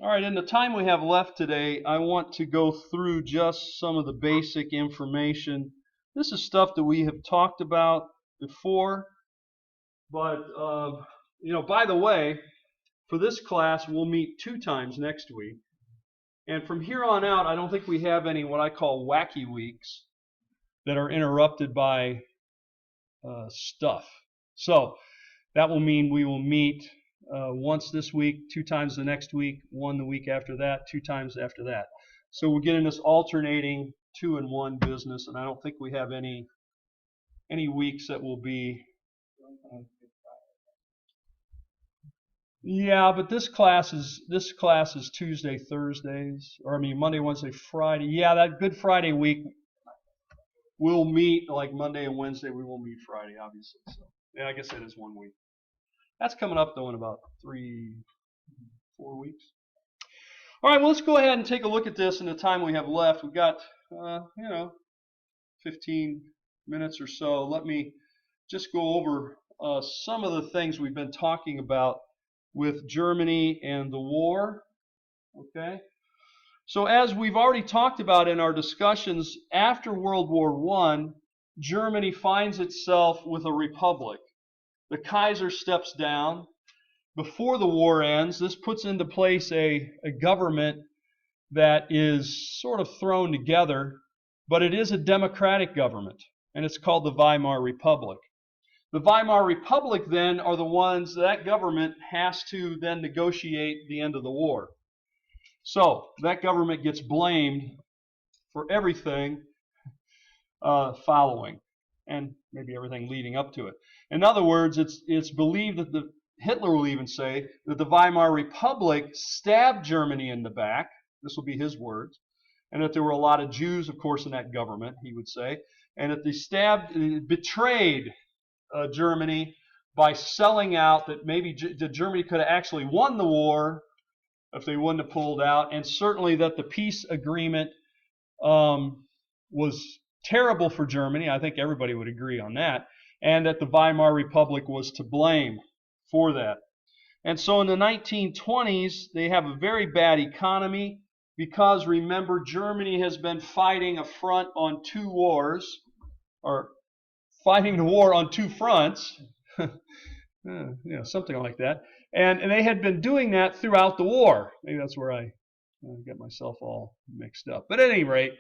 All right, in the time we have left today, I want to go through just some of the basic information. This is stuff that we have talked about before, but by the way, for this class, we'll meet 2 times next week. And from here on out, I don't think we have any what I call wacky weeks that are interrupted by stuff. So that will mean we will meet once this week, 2 times the next week, 1 the week after that, 2 times after that. So we're getting this alternating 2 and 1 business, and I don't think we have any weeks that will be. Yeah, but this class is Tuesday, Thursdays, or I mean Monday, Wednesday, Friday. Yeah, that Good Friday week we'll meet like Monday and Wednesday. We won't meet Friday, obviously. So yeah, I guess that is 1 week. That's coming up though in about 3-4 weeks. All right, well, let's go ahead and take a look at this in the time we have left. We've got 15 minutes or so. Let me just go over some of the things we've been talking about with Germany and the war. Okay. So as we've already talked about in our discussions, after World War I, Germany finds itself with a republic. The Kaiser steps down. Before the war ends, this puts into place a government that is sort of thrown together, but it is a democratic government, and it's called the Weimar Republic. The Weimar Republic then are the ones that government has to then negotiate the end of the war. So that government gets blamed for everything following, and maybe everything leading up to it. In other words, it's believed that Hitler will even say that the Weimar Republic stabbed Germany in the back. This will be his words. And that there were a lot of Jews, of course, in that government, he would say. And that they betrayed Germany by selling out, that maybe Germany could have actually won the war if they wouldn't have pulled out. And certainly that the peace agreement was terrible for Germany. I think everybody would agree on that. And that the Weimar Republic was to blame for that. And so in the 1920s, they have a very bad economy because, remember, Germany has been fighting a front on 2 wars, or fighting the war on 2 fronts, something like that. And they had been doing that throughout the war. Maybe that's where I get myself all mixed up. But at any rate,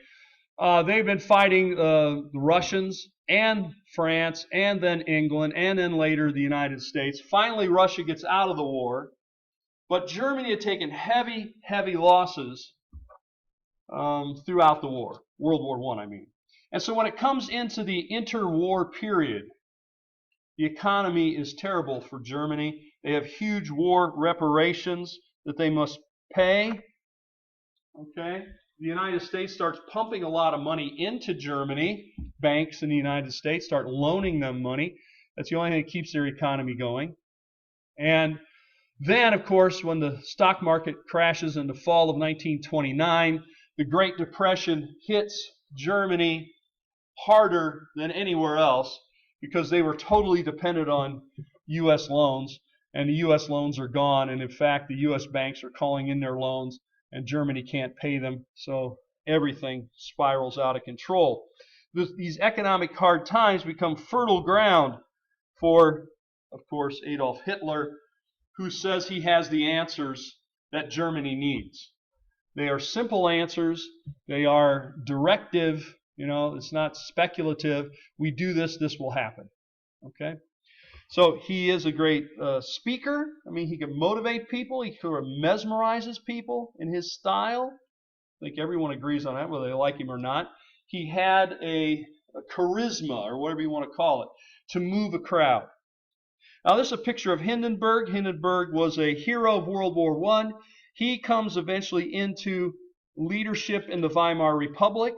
they've been fighting the Russians and France and then England and then later the United States. Finally, Russia gets out of the war. But Germany had taken heavy, heavy losses throughout the war, World War I mean. And so when it comes into the interwar period, the economy is terrible for Germany. They have huge war reparations that they must pay. Okay? The United States starts pumping a lot of money into Germany. Banks in the United States start loaning them money. That's the only thing that keeps their economy going. And then, of course, when the stock market crashes in the fall of 1929, the Great Depression hits Germany harder than anywhere else because they were totally dependent on U.S. loans, and the U.S. loans are gone, and in fact, the U.S. banks are calling in their loans, and Germany can't pay them, so everything spirals out of control. These economic hard times become fertile ground for, of course, Adolf Hitler, who says he has the answers that Germany needs. They are simple answers. They are directive. It's not speculative. We do this, this will happen. Okay? So he is a great speaker. I mean, he can motivate people. He sort of mesmerizes people in his style. I think everyone agrees on that, whether they like him or not. He had a charisma, or whatever you want to call it, to move a crowd. Now, this is a picture of Hindenburg. Hindenburg was a hero of World War I. He comes eventually into leadership in the Weimar Republic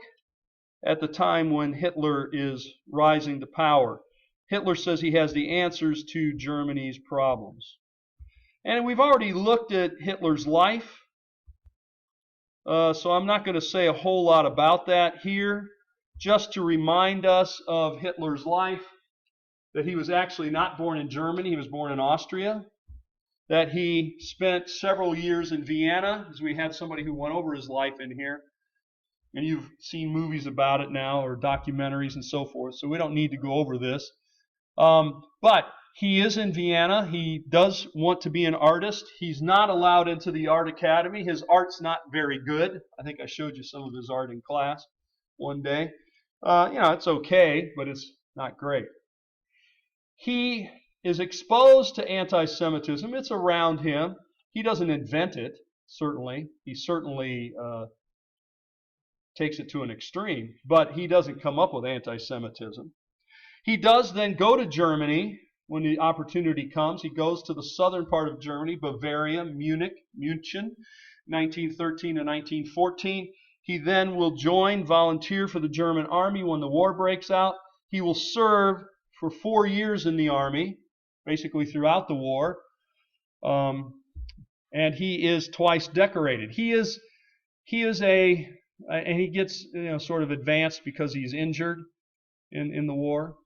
at the time when Hitler is rising to power. Hitler says he has the answers to Germany's problems. And we've already looked at Hitler's life, so I'm not going to say a whole lot about that here, just to remind us of Hitler's life, that he was actually not born in Germany, he was born in Austria, that he spent several years in Vienna, as we had somebody who went over his life in here. And you've seen movies about it now, or documentaries and so forth, so we don't need to go over this. But he is in Vienna. He does want to be an artist. He's not allowed into the art academy. His art's not very good. I think I showed you some of his art in class one day. It's okay, but it's not great. He is exposed to anti-Semitism. It's around him. He doesn't invent it, certainly. He certainly takes it to an extreme, but he doesn't come up with anti-Semitism. He does then go to Germany when the opportunity comes. He goes to the southern part of Germany, Bavaria, München, 1913 to 1914. He then will volunteer for the German army when the war breaks out. He will serve for 4 years in the army, basically throughout the war. And he is twice decorated. And he gets sort of advanced because he's injured in the war.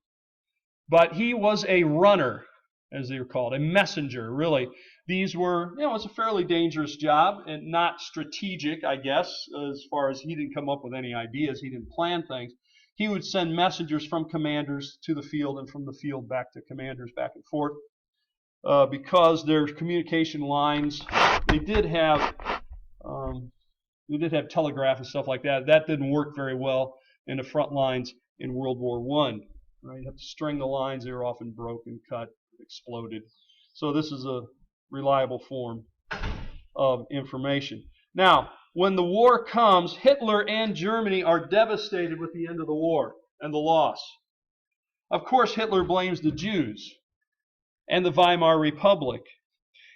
But he was a runner, as they were called, a messenger, really. These were, it's a fairly dangerous job and not strategic, I guess, as far as he didn't come up with any ideas. He didn't plan things. He would send messengers from commanders to the field and from the field back to commanders, back and forth, because their communication lines, they did have telegraph and stuff like that. That didn't work very well in the front lines in World War I. Right? You have to string the lines. They were often broken, cut, exploded. So this is a reliable form of information. Now, when the war comes, Hitler and Germany are devastated with the end of the war and the loss. Of course, Hitler blames the Jews and the Weimar Republic.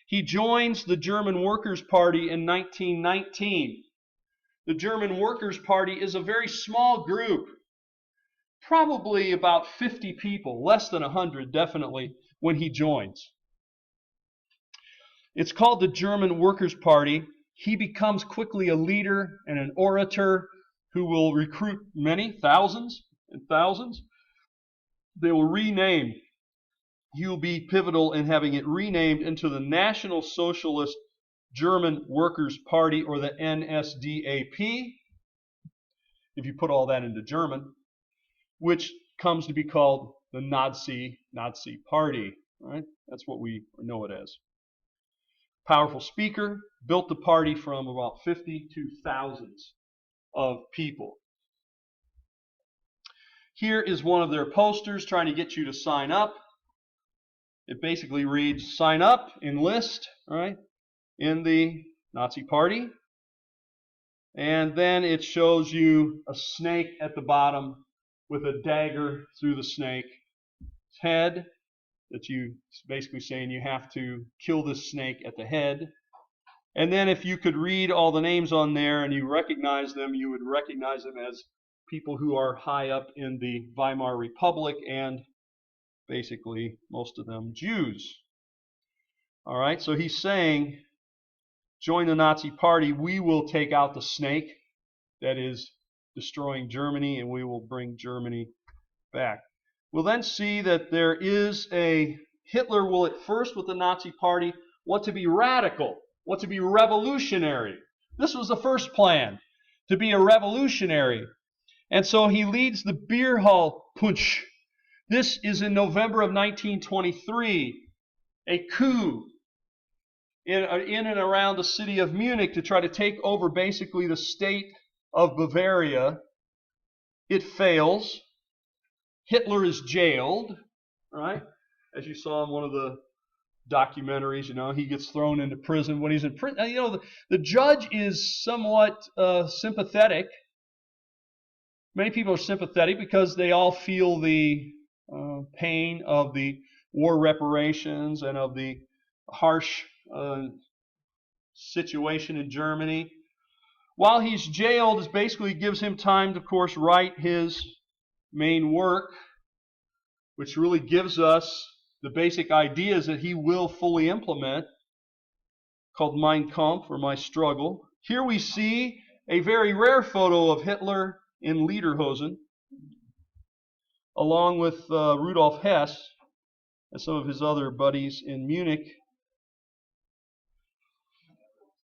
He joins the German Workers' Party in 1919. The German Workers' Party is a very small group, probably about 50 people, less than 100 definitely, when he joins. It's called the German Workers' Party. He becomes quickly a leader and an orator who will recruit many, thousands and thousands. They will rename. He will be pivotal in having it renamed into the National Socialist German Workers' Party, or the NSDAP, if you put all that into German, which comes to be called the Nazi Party. Right? That's what we know it as. Powerful speaker, built the party from about 50 to thousands of people. Here is one of their posters trying to get you to sign up. It basically reads, sign up, enlist, right, in the Nazi Party. And then it shows you a snake at the bottom with a dagger through the snake's head. It's basically saying you have to kill this snake at the head. And then if you could read all the names on there and you recognize them, you would recognize them as people who are high up in the Weimar Republic, and basically most of them Jews. All right, so he's saying, join the Nazi Party, we will take out the snake that is destroying Germany, and we will bring Germany back. We'll then see that there is Hitler will at first with the Nazi Party want to be radical, want to be revolutionary. This was the first plan, to be a revolutionary. And so he leads the beer hall putsch. This is in November of 1923, a coup in and around the city of Munich to try to take over basically the state of Bavaria. It fails. Hitler is jailed, right? As you saw in one of the documentaries, he gets thrown into prison. When he's in prison, the judge is somewhat sympathetic. Many people are sympathetic because they all feel the pain of the war reparations and of the harsh situation in Germany. While he's jailed, it basically gives him time to, of course, write his main work, which really gives us the basic ideas that he will fully implement, called Mein Kampf, or My Struggle. Here we see a very rare photo of Hitler in lederhosen, along with Rudolf Hess and some of his other buddies in Munich.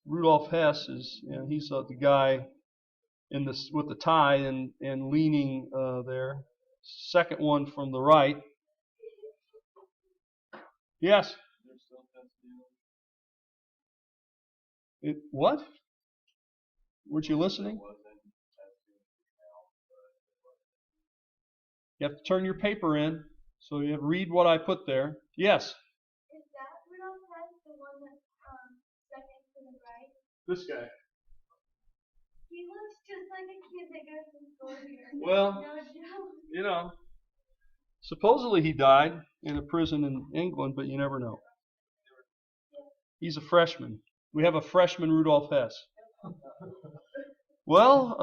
Rudolf Hess is, he's the guy in this with the tie and leaning there. Second one from the right. Yes. What? Weren't you listening? You have to turn your paper in, so you have to read what I put there. Yes. Is that Rudolph Hess the one that's second to the right? This guy. He looks just like a kid that goes to school here. Well, no, supposedly he died in a prison in England, but you never know. He's a freshman. We have a freshman Rudolph Hess. Well,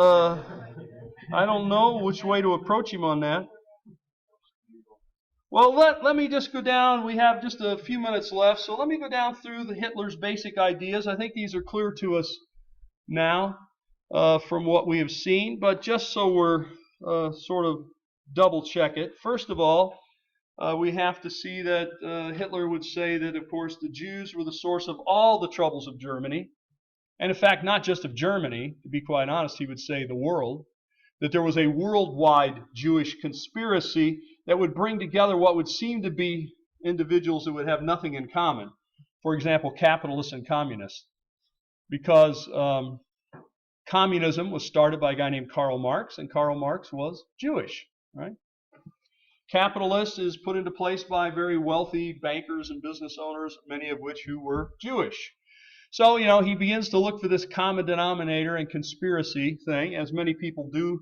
I don't know which way to approach him on that. Well, let me just go down. We have just a few minutes left, so let me go down through Hitler's basic ideas. I think these are clear to us now from what we have seen, but just so we're sort of double check it. First of all, we have to see that Hitler would say that, of course, the Jews were the source of all the troubles of Germany. And in fact, not just of Germany, to be quite honest, he would say the world, that there was a worldwide Jewish conspiracy that would bring together what would seem to be individuals that would have nothing in common. For example, capitalists and communists. Because communism was started by a guy named Karl Marx, and Karl Marx was Jewish, right? Capitalist is put into place by very wealthy bankers and business owners, many of which who were Jewish. So, he begins to look for this common denominator and conspiracy thing, as many people do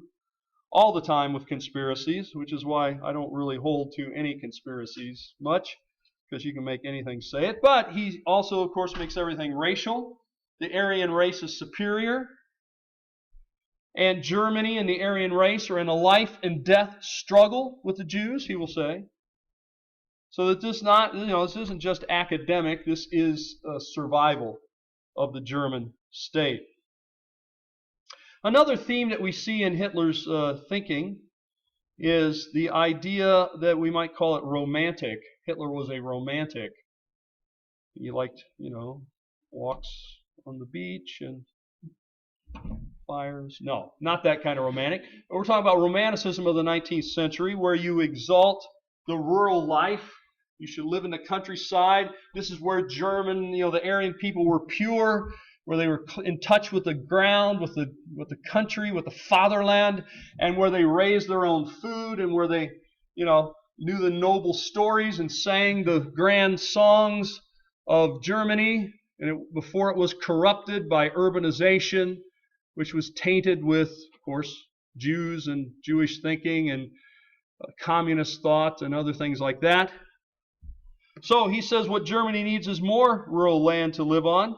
all the time with conspiracies, which is why I don't really hold to any conspiracies much, because you can make anything say it. But he also, of course, makes everything racial. The Aryan race is superior. And Germany and the Aryan race are in a life and death struggle with the Jews, he will say. So that this isn't just academic, this is survival of the German state. Another theme that we see in Hitler's thinking is the idea that we might call it romantic. Hitler was a romantic. He liked, walks on the beach and fires. No, not that kind of romantic. We're talking about romanticism of the 19th century, where you exalt the rural life. You should live in the countryside. This is where the Aryan people were pure, where they were in touch with the ground, with the country, with the fatherland, and where they raised their own food, and where they, knew the noble stories and sang the grand songs of Germany, before it was corrupted by urbanization, which was tainted with, of course, Jews and Jewish thinking and communist thought and other things like that. So he says what Germany needs is more rural land to live on,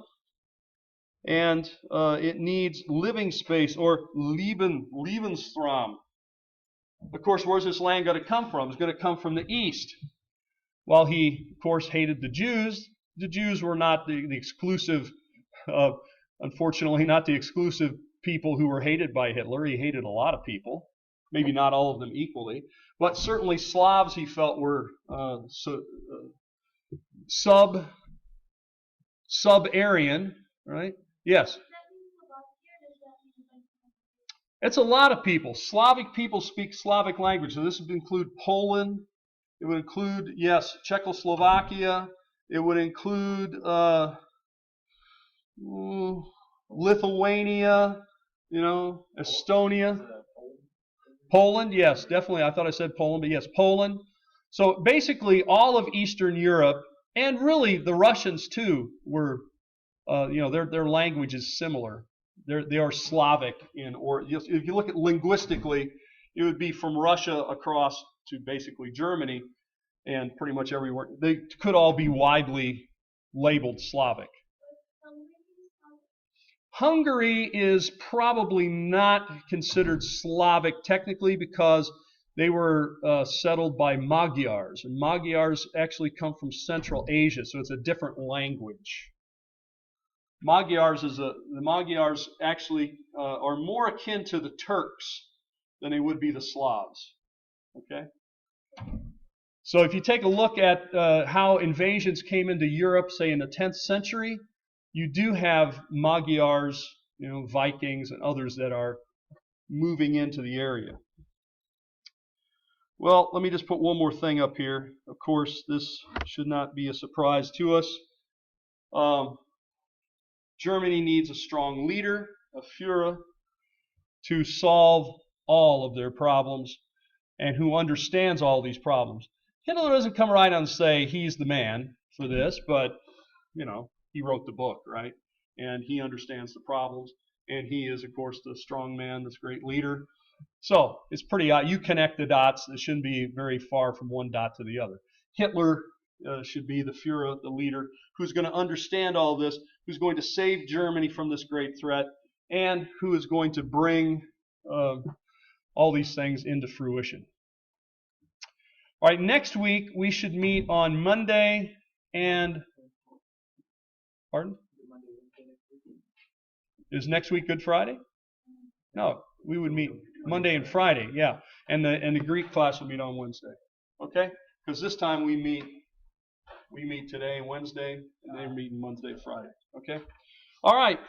and it needs living space, or Lebensraum. Of course, where's this land going to come from? It's going to come from the east. While he, of course, hated the Jews were not the exclusive, unfortunately, not the exclusive people who were hated by Hitler. He hated a lot of people, maybe not all of them equally, but certainly Slavs he felt were sub-Aryan, right? Yes. It's a lot of people. Slavic people speak Slavic language. So this would include Poland. It would include, yes, Czechoslovakia. It would include Lithuania, Estonia. Poland, yes, definitely. I thought I said Poland, but yes, Poland. So basically all of Eastern Europe, and really the Russians too, were, their language is similar. They are Slavic or if you look at linguistically, it would be from Russia across to basically Germany, and pretty much everywhere. They could all be widely labeled Slavic. Hungary is probably not considered Slavic technically because they were settled by Magyars, and Magyars actually come from Central Asia, so it's a different language. The Magyars actually are more akin to the Turks than they would be the Slavs. Okay. So if you take a look at how invasions came into Europe, say in the 10th century, you do have Magyars, Vikings and others that are moving into the area. Well, let me just put one more thing up here. Of course, this should not be a surprise to us. Germany needs a strong leader, a Führer, to solve all of their problems and who understands all these problems. Hitler doesn't come right out and say he's the man for this, but, he wrote the book, right? And he understands the problems. And he is, of course, the strong man, this great leader. So it's pretty odd. You connect the dots. It shouldn't be very far from one dot to the other. Hitler should be the Führer, the leader, who's going to understand all this, who's going to save Germany from this great threat, and who is going to bring all these things into fruition. All right, next week we should meet on Monday and... Pardon? Is next week Good Friday? No, we would meet Monday and Friday, yeah. And the Greek class will meet on Wednesday. Okay? Because this time we meet today, Wednesday, and they're meeting Monday, Friday. Okay? All right.